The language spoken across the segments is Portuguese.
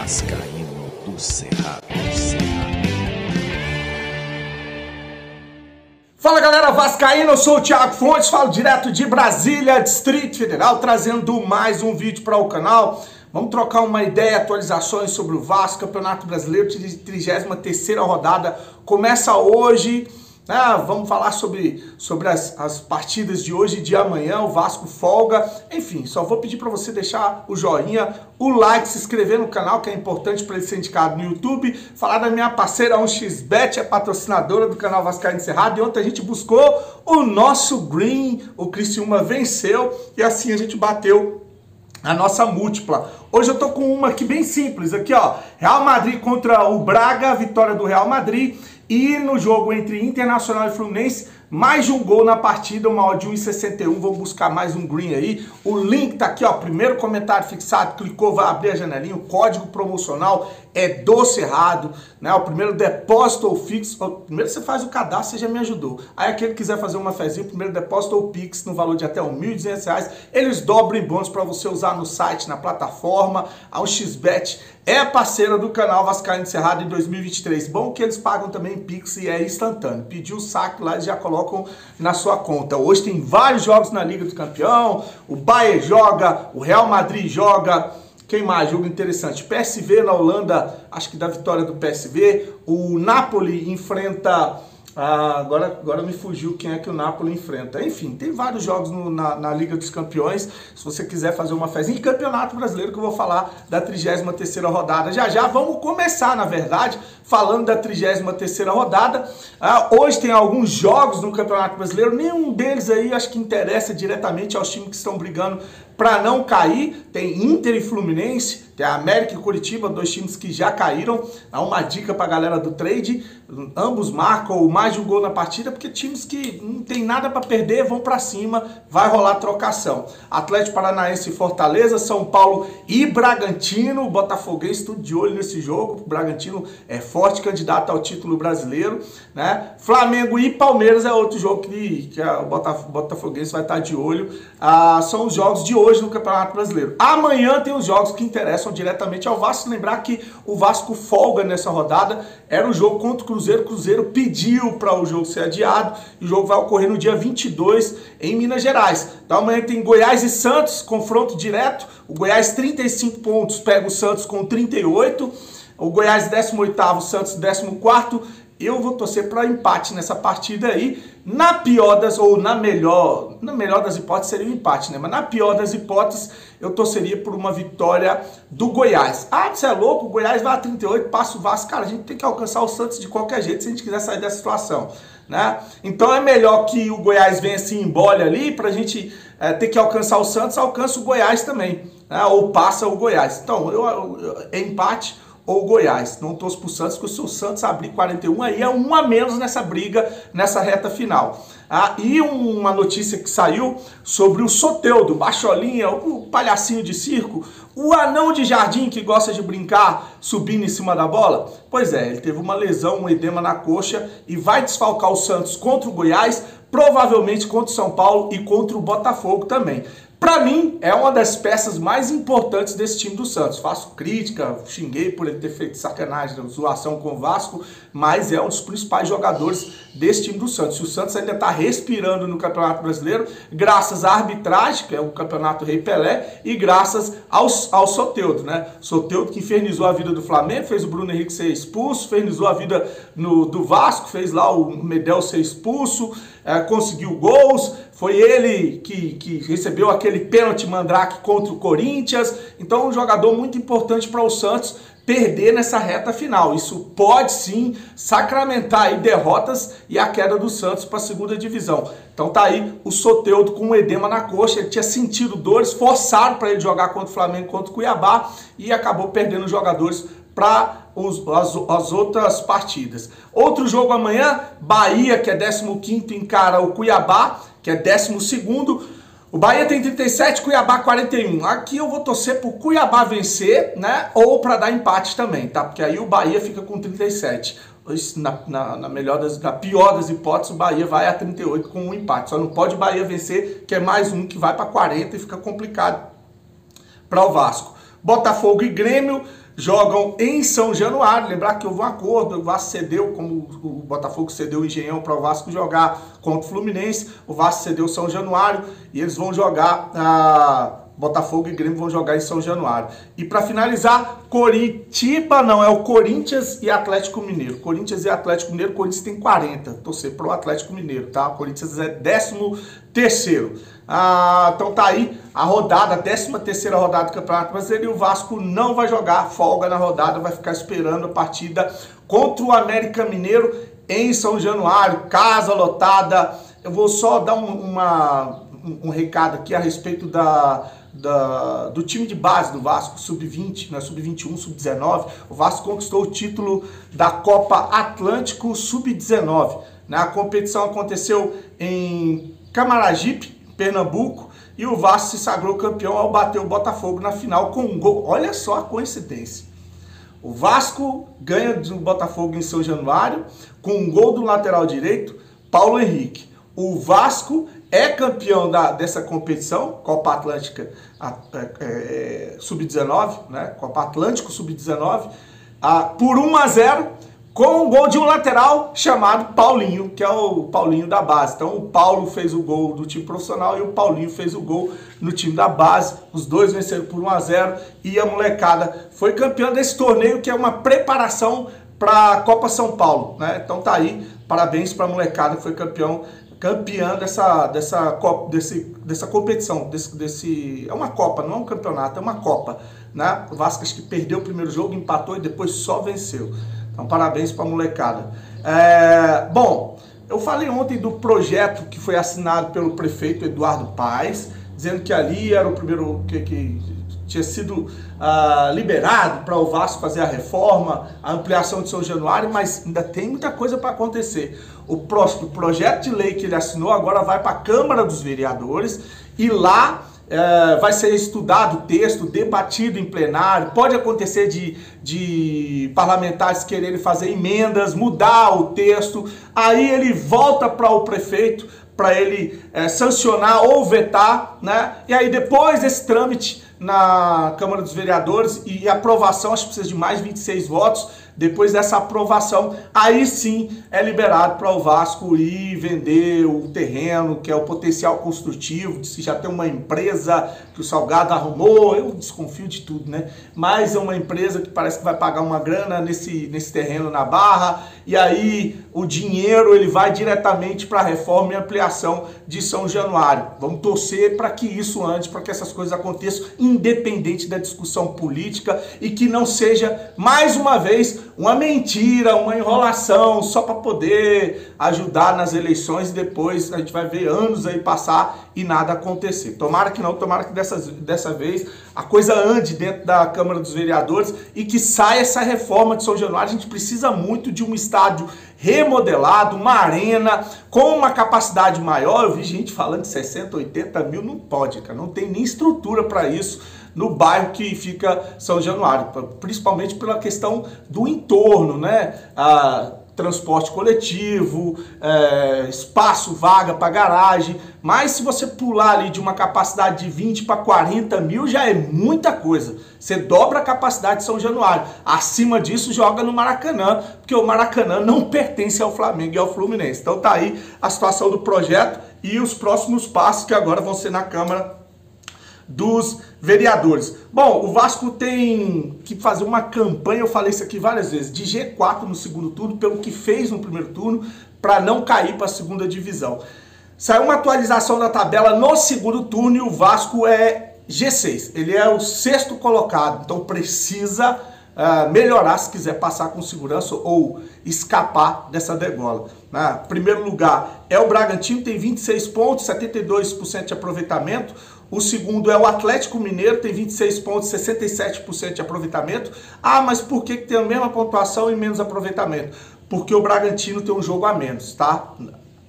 Vascaíno do Cerrado. Fala galera vascaína, eu sou o Thiago Fontes, falo direto de Brasília, Distrito Federal, trazendo mais um vídeo para o canal. Vamos trocar uma ideia, atualizações sobre o Vasco, Campeonato Brasileiro, 33ª rodada, começa hoje. Vamos falar sobre as partidas de hoje e de amanhã, o Vasco folga. Enfim, só vou pedir para você deixar o joinha, o like, se inscrever no canal, que é importante para ele ser indicado no YouTube. Falar da minha parceira 1xBet, é patrocinadora do canal Vascaíno Cerrado. E ontem a gente buscou o nosso Green, o Criciúma venceu e assim a gente bateu a nossa múltipla. Hoje eu tô com uma aqui bem simples, aqui ó, Real Madrid contra o Braga, vitória do Real Madrid. E no jogo entre Internacional e Fluminense, mais de um gol na partida, uma odd de 1,61. Vamos buscar mais um green aí. O link tá aqui, ó. Primeiro comentário fixado, clicou, vai abrir a janelinha. O código promocional é do Cerrado, né? O primeiro depósito ou Pix. Primeiro você faz o cadastro, você já me ajudou. Aí aquele que quiser fazer uma fezinha, primeiro depósito ou Pix no valor de até R$ 1.200. Eles dobram em bônus para você usar no site, na plataforma. A 1xBet é parceira do canal Vascaíno Cerrado em 2023. Bom que eles pagam também Pix e é instantâneo. Pediu o saque lá, eles já colocam na sua conta. Hoje tem vários jogos na Liga do Campeão. O Bayern joga, o Real Madrid joga. Quem mais? Jogo interessante. PSV na Holanda, acho que da vitória do PSV. O Napoli enfrenta... agora me fugiu quem é que o Napoli enfrenta. Enfim, tem vários jogos na Liga dos Campeões. Se você quiser fazer uma fezinha. E Campeonato Brasileiro, que eu vou falar da 33ª rodada. Já vamos começar, na verdade, falando da 33ª rodada. Hoje tem alguns jogos no Campeonato Brasileiro. Nenhum deles aí acho que interessa diretamente aos times que estão brigando para não cair. Tem Inter e Fluminense, tem a América e Curitiba, dois times que já caíram. Dá uma dica para a galera do trade, ambos marcam mais de um gol na partida, porque times que não tem nada para perder vão para cima, vai rolar trocação. Atlético Paranaense e Fortaleza, São Paulo e Bragantino, Botafoguense tudo de olho nesse jogo. O Bragantino é forte candidato ao título brasileiro, né? Flamengo e Palmeiras é outro jogo que o Botafoguense vai estar de olho. São os jogos de hoje no Campeonato Brasileiro. Amanhã tem os jogos que interessam diretamente ao Vasco. Lembrar que o Vasco folga nessa rodada. Era o jogo contra o Cruzeiro. O Cruzeiro pediu para o jogo ser adiado. E o jogo vai ocorrer no dia 22 em Minas Gerais. Então amanhã tem Goiás e Santos, confronto direto. O Goiás 35 pontos, pega o Santos com 38. O Goiás 18º, o Santos 14º. Eu vou torcer para empate nessa partida aí. Na pior das, ou na melhor das hipóteses seria um empate, né? Mas na pior das hipóteses, eu torceria por uma vitória do Goiás. Você é louco? O Goiás vai a 38, passa o Vasco. Cara, a gente tem que alcançar o Santos de qualquer jeito se a gente quiser sair dessa situação, né? Então é melhor que o Goiás venha se embole ali, pra gente ter que alcançar o Santos, alcança o Goiás também, né? Ou passa o Goiás. Então, é empate ou Goiás. Não torço pro Santos, porque se o Santos abrir 41, aí é um a menos nessa briga, nessa reta final. E uma notícia que saiu sobre o Soteldo, Bacholinha, o palhacinho de circo, o anão de jardim que gosta de brincar subindo em cima da bola. Pois é, ele teve uma lesão, um edema na coxa e vai desfalcar o Santos contra o Goiás, provavelmente contra o São Paulo e contra o Botafogo também. Pra mim, é uma das peças mais importantes desse time do Santos. Faço crítica, xinguei por ele ter feito sacanagem, zoação com o Vasco, mas é um dos principais jogadores desse time do Santos. E o Santos ainda está respirando no Campeonato Brasileiro, graças à arbitragem, que é o Campeonato Rei Pelé, e graças ao Soteldo, né? Soteldo que infernizou a vida do Flamengo, fez o Bruno Henrique ser expulso, infernizou a vida do Vasco, fez lá o Medel ser expulso, conseguiu gols. Foi ele que recebeu aquele pênalti mandrake contra o Corinthians. Então, um jogador muito importante para o Santos perder nessa reta final. Isso pode sim sacramentar aí derrotas e a queda do Santos para a segunda divisão. Então tá aí o Soteldo com um edema na coxa. Ele tinha sentido dores, forçaram para ele jogar contra o Flamengo, contra o Cuiabá e acabou perdendo os jogadores para as outras partidas. Outro jogo amanhã, Bahia, que é 15º, encara o Cuiabá, que é 12º. O Bahia tem 37, Cuiabá 41. Aqui eu vou torcer pro Cuiabá vencer, né? Ou para dar empate também, tá? Porque aí o Bahia fica com 37. Na pior das hipóteses, o Bahia vai a 38 com um empate. Só não pode o Bahia vencer, que é mais um que vai para 40 e fica complicado para o Vasco. Botafogo e Grêmio. jogam em São Januário. Lembrar que houve um acordo, o Vasco cedeu, como o Botafogo cedeu o Engenhão para o Vasco jogar contra o Fluminense, o Vasco cedeu São Januário e eles vão jogar... Botafogo e Grêmio vão jogar em São Januário. E para finalizar, Coritiba não, é o Corinthians e Atlético Mineiro. Corinthians e Atlético Mineiro, Corinthians tem 40. Torcer pro Atlético Mineiro, tá? O Corinthians é 13º. Então tá aí a rodada, a 13ª rodada do Campeonato Brasileiro, e o Vasco não vai jogar, folga na rodada, vai ficar esperando a partida contra o América Mineiro em São Januário, casa lotada. Eu vou só dar um recado aqui a respeito do time de base do Vasco, sub-20, né, sub-21, sub-19. O Vasco conquistou o título da Copa Atlântico sub-19. Né? A competição aconteceu em Camaragipe, Pernambuco, e o Vasco se sagrou campeão ao bater o Botafogo na final com um gol. Olha só a coincidência. O Vasco ganha do Botafogo em São Januário com um gol do lateral direito, Paulo Henrique. O Vasco é campeão dessa competição, Copa Atlântica Sub-19, né? Copa Atlântico Sub-19, por 1-0, com um gol de um lateral chamado Paulinho, que é o Paulinho da base. Então o Paulo fez o gol do time profissional e o Paulinho fez o gol no time da base. Os dois venceram por 1-0 e a molecada foi campeã desse torneio, que é uma preparação para a Copa São Paulo, né? Então tá aí, parabéns para a molecada que foi campeã dessa competição, é uma Copa, não é um campeonato, é uma Copa, né? O Vasco acho que perdeu o primeiro jogo, empatou e depois só venceu. Então parabéns para a molecada. Bom, eu falei ontem do projeto que foi assinado pelo prefeito Eduardo Paes, dizendo que ali era o primeiro que tinha sido liberado para o Vasco fazer a reforma, a ampliação de São Januário, mas ainda tem muita coisa para acontecer. O projeto de lei que ele assinou agora vai para a Câmara dos Vereadores e lá vai ser estudado o texto, debatido em plenário. Pode acontecer de parlamentares quererem fazer emendas, mudar o texto, aí ele volta para o prefeito para ele sancionar ou vetar, né? E aí depois desse trâmite na Câmara dos Vereadores e aprovação, acho que precisa de mais 26 votos, depois dessa aprovação, aí sim é liberado para o Vasco ir vender o terreno, que é o potencial construtivo, se já tem uma empresa que o Salgado arrumou, eu desconfio de tudo, né? Mas é uma empresa que parece que vai pagar uma grana nesse terreno na Barra, e aí o dinheiro ele vai diretamente para a reforma e ampliação de São Januário. Vamos torcer para que isso ande, para que essas coisas aconteçam, independente da discussão política, e que não seja, mais uma vez, uma mentira, uma enrolação, só para poder ajudar nas eleições, e depois a gente vai ver anos aí passar e nada acontecer. Tomara que não, tomara que dessa vez a coisa ande dentro da Câmara dos Vereadores e que saia essa reforma de São Januário. A gente precisa muito de um estádio remodelado, uma arena com uma capacidade maior. Eu vi gente falando de 60, 80 mil, não pode, cara, não tem nem estrutura para isso no bairro que fica São Januário, principalmente pela questão do entorno, né? Transporte coletivo, espaço, vaga para garagem, mas se você pular ali de uma capacidade de 20 para 40 mil, já é muita coisa. Você dobra a capacidade de São Januário. Acima disso, joga no Maracanã, porque o Maracanã não pertence ao Flamengo e ao Fluminense. Então tá aí a situação do projeto e os próximos passos que agora vão ser na Câmara dos Vereadores. Bom, o Vasco tem que fazer uma campanha, eu falei isso aqui várias vezes, de G4 no segundo turno, pelo que fez no primeiro turno, para não cair para a segunda divisão. Saiu uma atualização da tabela no segundo turno e o Vasco é G6. Ele é o 6º colocado, então precisa melhorar se quiser passar com segurança ou escapar dessa degola. Primeiro lugar é o Bragantino, tem 26 pontos, 72% de aproveitamento. O segundo é o Atlético Mineiro, tem 26 pontos, 67% de aproveitamento. Mas por que tem a mesma pontuação e menos aproveitamento? Porque o Bragantino tem um jogo a menos, tá?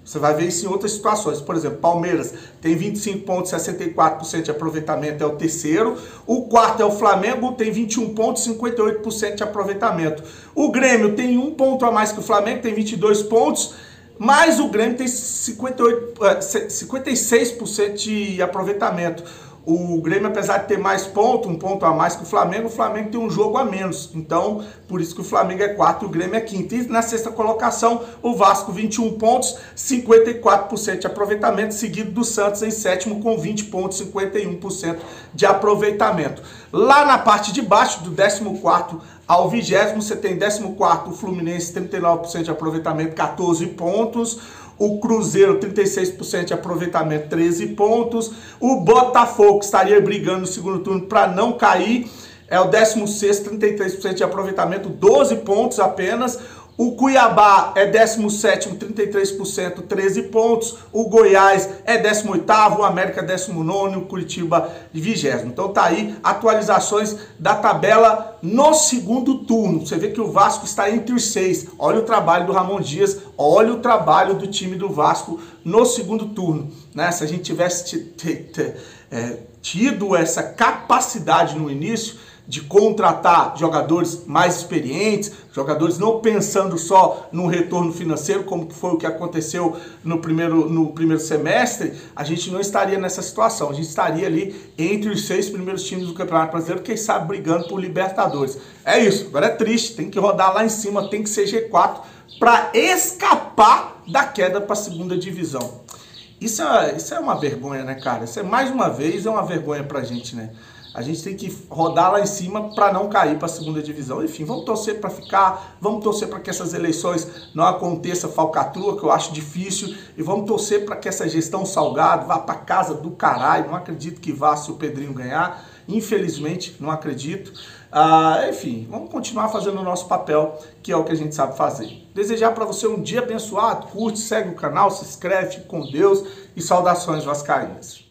Você vai ver isso em outras situações. Por exemplo, Palmeiras tem 25 pontos, 64% de aproveitamento, é o terceiro. O quarto é o Flamengo, tem 21 pontos, 58% de aproveitamento. O Grêmio tem um ponto a mais que o Flamengo, tem 22 pontos, mas o Grêmio tem 56% de aproveitamento. O Grêmio, apesar de ter mais pontos, um ponto a mais que o Flamengo tem um jogo a menos. Então, por isso que o Flamengo é quarto e o Grêmio é quinto. E na sexta colocação, o Vasco 21 pontos, 54% de aproveitamento, seguido do Santos em sétimo com 20 pontos, 51% de aproveitamento. Lá na parte de baixo, do 14º ao 20º, você tem 14º o Fluminense, 39% de aproveitamento, 14 pontos. O Cruzeiro, 36% de aproveitamento, 13 pontos. O Botafogo, que estaria brigando no segundo turno para não cair, é o 16º, 33% de aproveitamento, 12 pontos apenas. O Cuiabá é 17º, 33%, 13 pontos. O Goiás é 18º, o América 19º, o Curitiba 20º. Então tá aí atualizações da tabela no segundo turno. Você vê que o Vasco está entre os 6. Olha o trabalho do Ramon Dias, olha o trabalho do time do Vasco no segundo turno, né? Se a gente tivesse tido essa capacidade no início de contratar jogadores mais experientes, jogadores não pensando só no retorno financeiro, como foi o que aconteceu no primeiro semestre, a gente não estaria nessa situação. A gente estaria ali entre os 6 primeiros times do Campeonato Brasileiro, quem sabe brigando por Libertadores. É isso, agora é triste, tem que rodar lá em cima, tem que ser G4 para escapar da queda para a segunda divisão. Isso é uma vergonha, né, cara? Isso é, mais uma vez, é uma vergonha pra gente, né? A gente tem que rodar lá em cima para não cair para a segunda divisão. Enfim, vamos torcer para ficar, vamos torcer para que essas eleições não aconteça falcatrua, que eu acho difícil, e vamos torcer para que essa gestão Salgado vá para casa do caralho. Não acredito que vá se o Pedrinho ganhar, infelizmente, não acredito. Enfim, vamos continuar fazendo o nosso papel, que é o que a gente sabe fazer. Desejar para você um dia abençoado, curte, segue o canal, se inscreve, fique com Deus e saudações vascaínas.